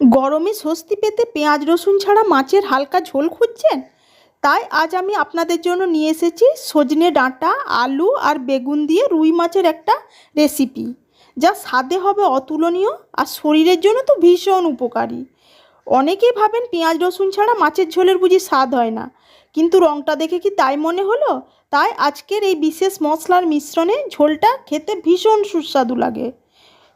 গরমে স্বস্তি পেতে পেঁয়াজ রসুন ছাড়া মাছের হালকা ঝোল খুঁজছেন? তাই আজ আমি আপনাদের জন্য নিয়ে এসেছি সজনে ডাঁটা, আলু আর বেগুন দিয়ে রুই মাছের একটা রেসিপি, যা স্বাদে হবে অতুলনীয় আর শরীরের জন্য তো ভীষণ উপকারী। অনেকেই ভাবেন পেঁয়াজ রসুন ছাড়া মাছের ঝোলের বুঝি স্বাদ হয় না, কিন্তু রঙটা দেখে কি তাই মনে হলো? তাই আজকের এই বিশেষ মশলার মিশ্রণে ঝোলটা খেতে ভীষণ সুস্বাদু লাগে।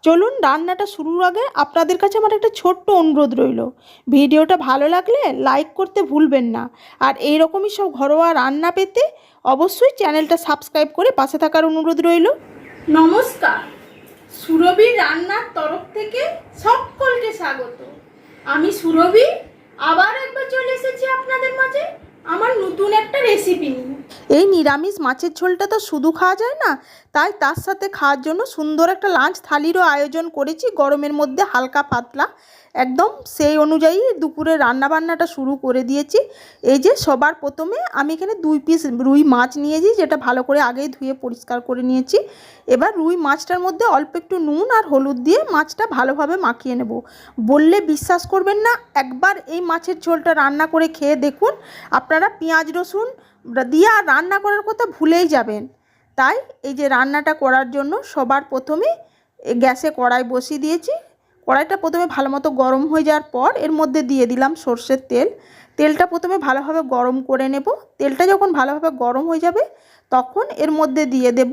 চলুন, রান্নাটা শুরুর আগে আপনাদের কাছে আমার একটা ছোট্ট অনুরোধ রইল, ভিডিওটা ভালো লাগলে লাইক করতে ভুলবেন না। আর এই রকমই সব ঘরোয়া রান্না পেতে অবশ্যই চ্যানেলটা সাবস্ক্রাইব করে পাশে থাকার অনুরোধ রইল। নমস্কার, সুরভি রান্নার তরফ থেকে সকলকে স্বাগত। আমি সুরভি আবার একবার চলে এসেছি আপনাদের মাঝে আমার নতুন একটা রেসিপি নিয়ে। এই নিরামিষ মাছের ঝোলটা তো শুধু খাওয়া যায় না, তাই তার সাথে খাওয়ার জন্য সুন্দর একটা লাঞ্চ থালিরও আয়োজন করেছি। গরমের মধ্যে হালকা পাতলা একদম সেই অনুযায়ী দুপুরে রান্নাবান্নাটা শুরু করে দিয়েছি। এই যে সবার প্রথমে আমি এখানে 2 পিস রুই মাছ নিয়েছি, যেটা ভালো করে আগেই ধুয়ে পরিষ্কার করে নিয়েছি। এবার রুই মাছটার মধ্যে অল্প একটু নুন আর হলুদ দিয়ে মাছটা ভালোভাবে মাখিয়ে নেব। বললে বিশ্বাস করবেন না, একবার এই মাছের ঝোলটা রান্না করে খেয়ে দেখুন, আপনারা পেঁয়াজ রসুন দিয়ে আর রান্না করার কথা ভুলেই যাবেন। তাই এই যে রান্নাটা করার জন্য সবার প্রথমে গ্যাসে কড়াই বসিয়ে দিয়েছি। কড়াইটা প্রথমে ভালো মতো গরম হয়ে যাওয়ার পর এর মধ্যে দিয়ে দিলাম সর্ষের তেল। তেলটা প্রথমে ভালোভাবে গরম করে নেব। তেলটা যখন ভালোভাবে গরম হয়ে যাবে তখন এর মধ্যে দিয়ে দেব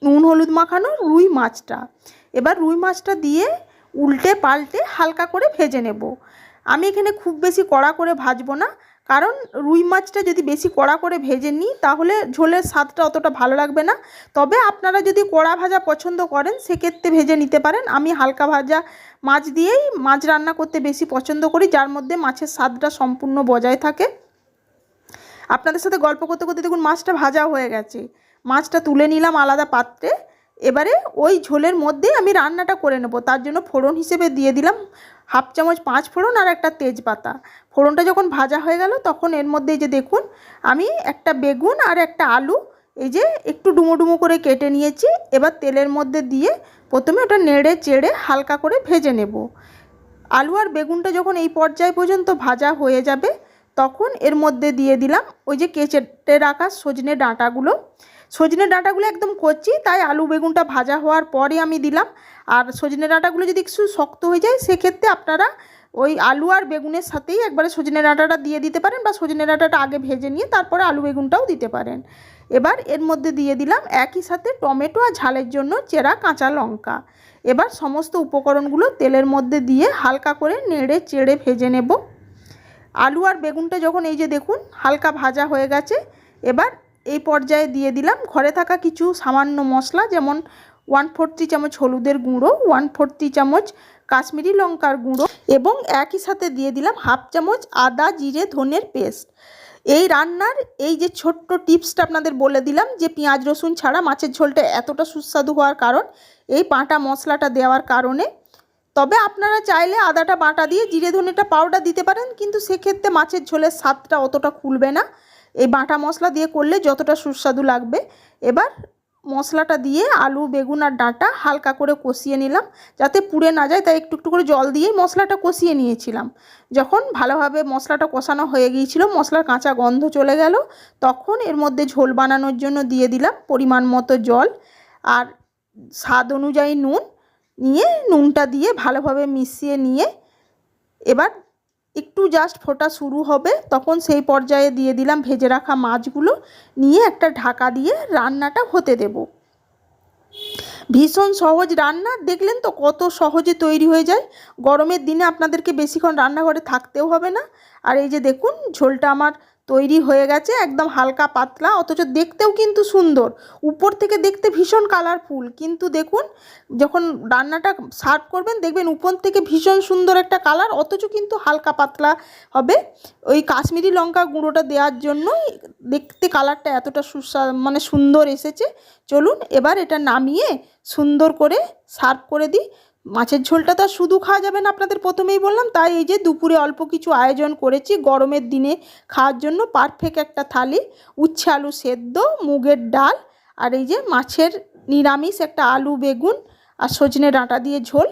নুন হলুদ মাখানো রুই মাছটা। এবার রুই মাছটা দিয়ে উল্টে পাল্টে হালকা করে ভেজে নেব। আমি এখানে খুব বেশি কড়া করে ভাজবো না, কারণ রুই মাছটা যদি বেশি কড়া করে ভেজে নিই তাহলে ঝোলের স্বাদটা অতটা ভালো লাগবে না। তবে আপনারা যদি কড়া ভাজা পছন্দ করেন সেক্ষেত্রে ভেজে নিতে পারেন। আমি হালকা ভাজা মাছ দিয়েই মাছ রান্না করতে বেশি পছন্দ করি, যার মধ্যে মাছের স্বাদটা সম্পূর্ণ বজায় থাকে। আপনাদের সাথে গল্প করতে করতে দেখুন মাছটা ভাজা হয়ে গেছে। মাছটা তুলে নিলাম আলাদা পাত্রে। এবারে ওই ঝোলের মধ্যে আমি রান্নাটা করে নেব। তার জন্য ফোড়ন হিসেবে দিয়ে দিলাম 1/2 চামচ 5 ফোড়ন আর একটা তেজপাতা। ফোড়নটা যখন ভাজা হয়ে গেল তখন এর মধ্যে এই যে দেখুন আমি একটা বেগুন আর একটা আলু এই যে একটু ডুমো ডুমো করে কেটে নিয়েছি। এবার তেলের মধ্যে দিয়ে প্রথমে ওটা নেড়ে চেড়ে হালকা করে ভেজে নেব। আলু আর বেগুনটা যখন এই পর্যায় পর্যন্ত ভাজা হয়ে যাবে তখন এর মধ্যে দিয়ে দিলাম ওই যে কেটে রাখা সজনে ডাঁটাগুলো। সজনে ডাঁটাগুলো একদম কচি, তাই আলু বেগুনটা ভাজা হওয়ার পরে আমি দিলাম। আর সজনে ডাঁটাগুলো যদি একটু শক্ত হয়ে যায় সেক্ষেত্রে আপনারা ওই আলু আর বেগুনের সাথেই একবারে সজনে ডাঁটাটা দিয়ে দিতে পারেন, বা সজনে ডাঁটাটা আগে ভেজে নিয়ে তারপরে আলু বেগুনটাও দিতে পারেন। এবার এর মধ্যে দিয়ে দিলাম একই সাথে টমেটো আর ঝালের জন্য চেরা কাঁচা লঙ্কা। এবার সমস্ত উপকরণগুলো তেলের মধ্যে দিয়ে হালকা করে নেড়ে চেড়ে ভেজে নেব। আলু আর বেগুনটা যখন এই যে দেখুন হালকা ভাজা হয়ে গেছে, এবার এই পর্যায়ে দিয়ে দিলাম ঘরে থাকা কিছু সামান্য মশলা, যেমন 1/4 চামচ হলুদের গুঁড়ো, 1/4 চামচ কাশ্মীরি লঙ্কার গুঁড়ো এবং একই সাথে দিয়ে দিলাম 1/2 চামচ আদা জিরে ধনের পেস্ট। এই রান্নার এই যে ছোট্ট টিপসটা আপনাদের বলে দিলাম যে পেঁয়াজ রসুন ছাড়া মাছের ঝোলটা এতটা সুস্বাদু হওয়ার কারণ এই বাটা মশলাটা দেওয়ার কারণে। তবে আপনারা চাইলে আদাটা বাটা দিয়ে জিরে ধনেটা পাউডার দিতে পারেন, কিন্তু সেক্ষেত্রে মাছের ঝোলের স্বাদটা অতটা খুলবে না। এই বাটা মশলা দিয়ে করলে যতটা সুস্বাদু লাগবে। এবার মশলাটা দিয়ে আলু বেগুন আর ডাঁটা হালকা করে কষিয়ে নিলাম, যাতে পুড়ে না যায়, তাই একটু একটু করে জল দিয়েই মশলাটা কষিয়ে নিয়েছিলাম। যখন ভালোভাবে মশলাটা কষানো হয়ে গিয়েছিল, মশলার কাঁচা গন্ধ চলে গেল, তখন এর মধ্যে ঝোল বানানোর জন্য দিয়ে দিলাম পরিমাণ মতো জল আর স্বাদ অনুযায়ী নুন। নিয়ে নুনটা দিয়ে ভালোভাবে মিশিয়ে নিয়ে এবার একটু জাস্ট ফোটা শুরু হবে তখন সেই পর্যায়ে দিয়ে দিলাম ভেজে রাখা মাছগুলো, নিয়ে একটা ঢাকা দিয়ে রান্নাটা হতে দেব। ভীষণ সহজ রান্না, দেখলেন তো কত সহজে তৈরি হয়ে যায়। গরমের দিনে আপনাদেরকে বেশিক্ষণ রান্নাঘরে থাকতেও হবে না। আর এই যে দেখুন ঝোলটা আমার তৈরি হয়ে গেছে, একদম হালকা পাতলা, অথচ দেখতেও কিন্তু সুন্দর। উপর থেকে দেখতে ভীষণ কালারফুল, কিন্তু দেখুন যখন রান্নাটা সার্ভ করবেন দেখবেন উপর থেকে ভীষণ সুন্দর একটা কালার, অথচ কিন্তু হালকা পাতলা হবে। ওই কাশ্মীরি লঙ্কা গুঁড়োটা দেওয়ার জন্যই দেখতে কালারটা এতটা মানে সুন্দর এসেছে। চলুন এবার এটা নামিয়ে সুন্দর করে সার্ভ করে দিই। মাছের ঝোলটা তো আর শুধু খাওয়া যাবে না, আপনাদের প্রথমেই বললাম, তাই এই যে দুপুরে অল্প কিছু আয়োজন করেছি গরমের দিনে খাওয়ার জন্য পারফেক্ট একটা থালি। উচ্ছে আলু সেদ্ধ, মুগের ডাল আর এই যে মাছের নিরামিষ একটা আলু বেগুন আর সজনে ডাঁটা দিয়ে ঝোল।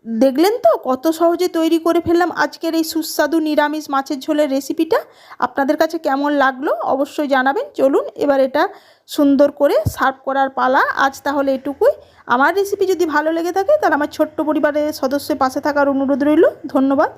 দেখলেন তো কত সহজে তৈরি করে ফেললাম আজকের এই সুস্বাদু নিরামিষ মাছের ঝোলের রেসিপিটা। আপনাদের কাছে কেমন লাগলো অবশ্যই জানাবেন। চলুন এবার এটা সুন্দর করে সার্ভ করার পালা। আজ তাহলে এটুকুই। আমার রেসিপি যদি ভালো লেগে থাকে তাহলে আমার ছোট্ট পরিবারের সদস্যের পাশে থাকার অনুরোধ রইল। ধন্যবাদ।